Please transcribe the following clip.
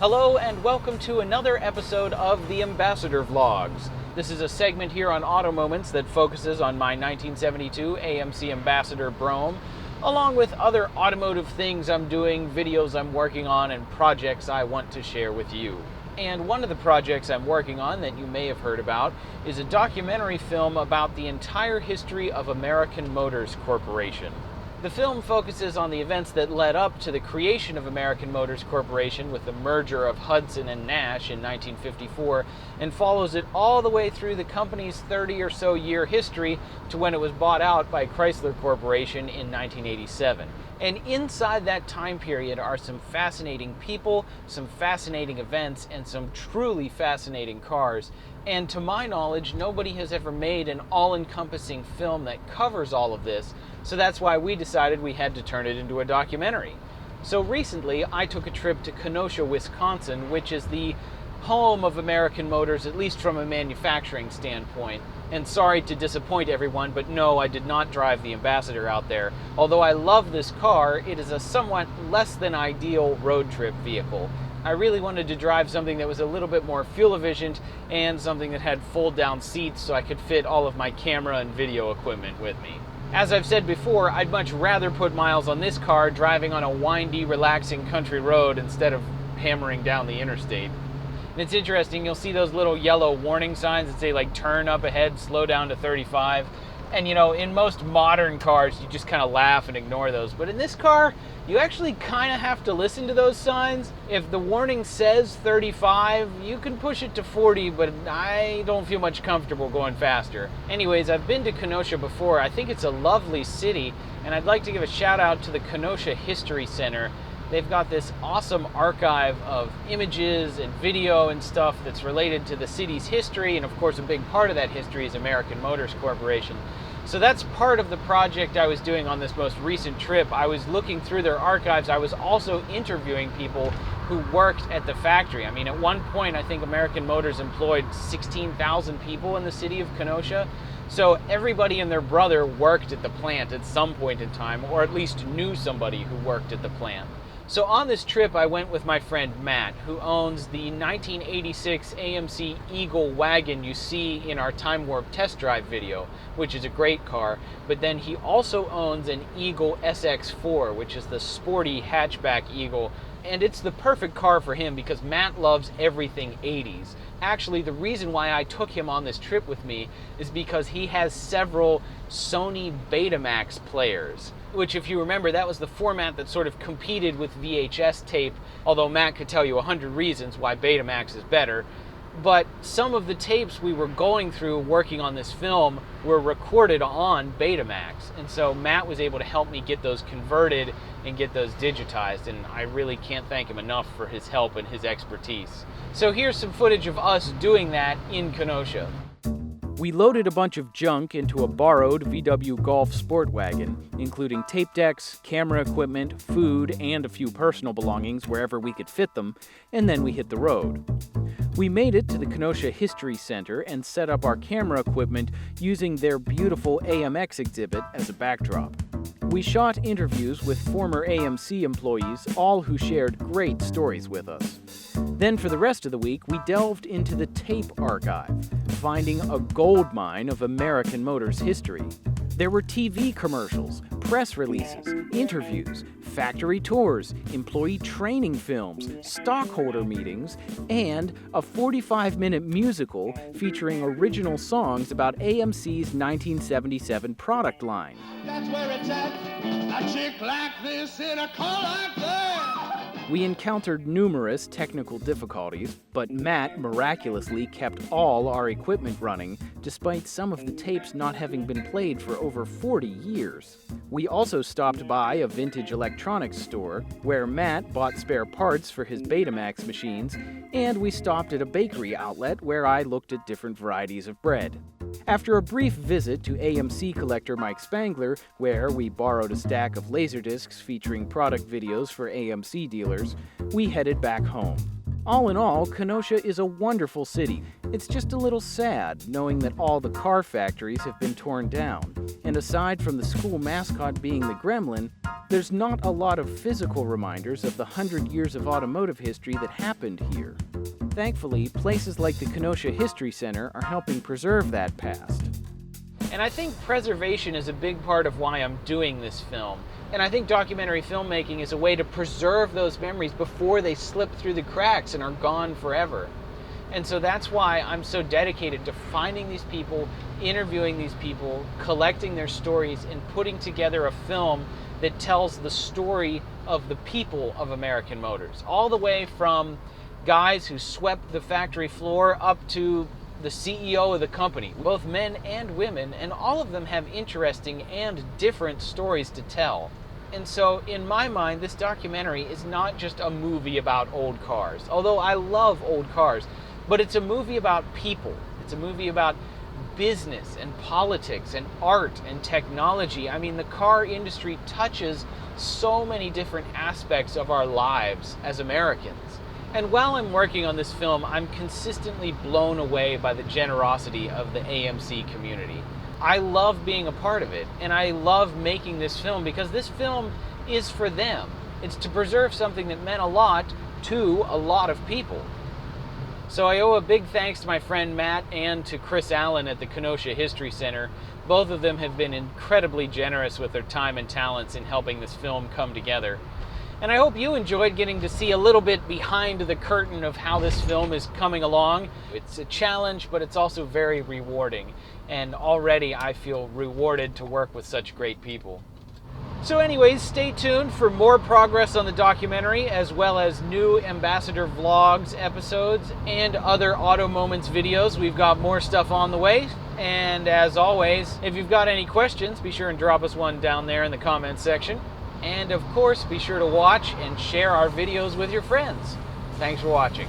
Hello and welcome to another episode of the Ambassador Vlogs. This is a segment here on AutoMoments that focuses on my 1972 AMC Ambassador Brougham, along with other automotive things I'm doing, videos I'm working on, and projects I want to share with you. And one of the projects I'm working on that you may have heard about is a documentary film about the entire history of American Motors Corporation. The film focuses on the events that led up to the creation of American Motors Corporation with the merger of Hudson and Nash in 1954, and follows it all the way through the company's 30 or so year history to when it was bought out by Chrysler Corporation in 1987. And inside that time period are some fascinating people, some fascinating events, and some truly fascinating cars. And to my knowledge, nobody has ever made an all-encompassing film that covers all of this, so that's why we decided we had to turn it into a documentary. So recently, I took a trip to Kenosha, Wisconsin, which is the home of American Motors, at least from a manufacturing standpoint. And sorry to disappoint everyone, but no, I did not drive the Ambassador out there. Although I love this car, it is a somewhat less than ideal road trip vehicle. I really wanted to drive something that was a little bit more fuel efficient and something that had fold down seats so I could fit all of my camera and video equipment with me. As I've said before, I'd much rather put miles on this car driving on a windy, relaxing country road instead of hammering down the interstate. And it's interesting, you'll see those little yellow warning signs that say like turn up ahead, slow down to 35. And you know, in most modern cars, you just kind of laugh and ignore those. But in this car, you actually kind of have to listen to those signs. If the warning says 35, you can push it to 40, but I don't feel much comfortable going faster. Anyways, I've been to Kenosha before. I think it's a lovely city, and I'd like to give a shout out to the Kenosha History Center. They've got this awesome archive of images and video and stuff that's related to the city's history, and of course a big part of that history is American Motors Corporation. So that's part of the project I was doing on this most recent trip. I was looking through their archives. I was also interviewing people who worked at the factory. I mean, at one point I think American Motors employed 16,000 people in the city of Kenosha. So everybody and their brother worked at the plant at some point in time, or at least knew somebody who worked at the plant. So on this trip, I went with my friend Matt, who owns the 1986 AMC Eagle wagon you see in our Time Warp test drive video, which is a great car. But then he also owns an Eagle SX4, which is the sporty hatchback Eagle. And it's the perfect car for him because Matt loves everything 80s. Actually, the reason why I took him on this trip with me is because he has several Sony Betamax players, which, if you remember, that was the format that sort of competed with VHS tape, although Matt could tell you 100 reasons why Betamax is better. But some of the tapes we were going through working on this film were recorded on Betamax. And so Matt was able to help me get those converted and get those digitized. And I really can't thank him enough for his help and his expertise. So here's some footage of us doing that in Kenosha. We loaded a bunch of junk into a borrowed VW Golf sport wagon, including tape decks, camera equipment, food, and a few personal belongings wherever we could fit them, and then we hit the road. We made it to the Kenosha History Center and set up our camera equipment using their beautiful AMX exhibit as a backdrop. We shot interviews with former AMC employees, all who shared great stories with us. Then for the rest of the week, we delved into the tape archive, finding a goldmine of American Motors history. There were TV commercials, press releases, interviews, factory tours, employee training films, stockholder meetings, and a 45-minute musical featuring original songs about AMC's 1977 product line. That's where it's at. A chick like this in a car like that. We encountered numerous technical difficulties, but Matt miraculously kept all our equipment running, despite some of the tapes not having been played for over 40 years. We also stopped by a vintage electronics store, where Matt bought spare parts for his Betamax machines, and we stopped at a bakery outlet where I looked at different varieties of bread. After a brief visit to AMC collector Mike Spangler, where we borrowed a stack of laserdiscs featuring product videos for AMC dealers, we headed back home. All in all, Kenosha is a wonderful city. It's just a little sad knowing that all the car factories have been torn down. And aside from the school mascot being the gremlin, there's not a lot of physical reminders of the 100 years of automotive history that happened here. Thankfully, places like the Kenosha History Center are helping preserve that past. And I think preservation is a big part of why I'm doing this film. And I think documentary filmmaking is a way to preserve those memories before they slip through the cracks and are gone forever. And so that's why I'm so dedicated to finding these people, interviewing these people, collecting their stories, and putting together a film that tells the story of the people of American Motors. All the way from guys who swept the factory floor up to the CEO of the company, both men and women, and all of them have interesting and different stories to tell. And so, in my mind, this documentary is not just a movie about old cars, although I love old cars, but it's a movie about people. It's a movie about business and politics and art and technology. I mean, the car industry touches so many different aspects of our lives as Americans. And while I'm working on this film, I'm consistently blown away by the generosity of the AMC community. I love being a part of it, and I love making this film because this film is for them. It's to preserve something that meant a lot to a lot of people. So I owe a big thanks to my friend Matt and to Chris Allen at the Kenosha History Center. Both of them have been incredibly generous with their time and talents in helping this film come together. And I hope you enjoyed getting to see a little bit behind the curtain of how this film is coming along. It's a challenge, but it's also very rewarding. And already I feel rewarded to work with such great people. So anyways, stay tuned for more progress on the documentary, as well as new Ambassador Vlogs episodes and other Auto Moments videos. We've got more stuff on the way. And as always, if you've got any questions, be sure and drop us one down there in the comments section. And of course, be sure to watch and share our videos with your friends. Thanks for watching.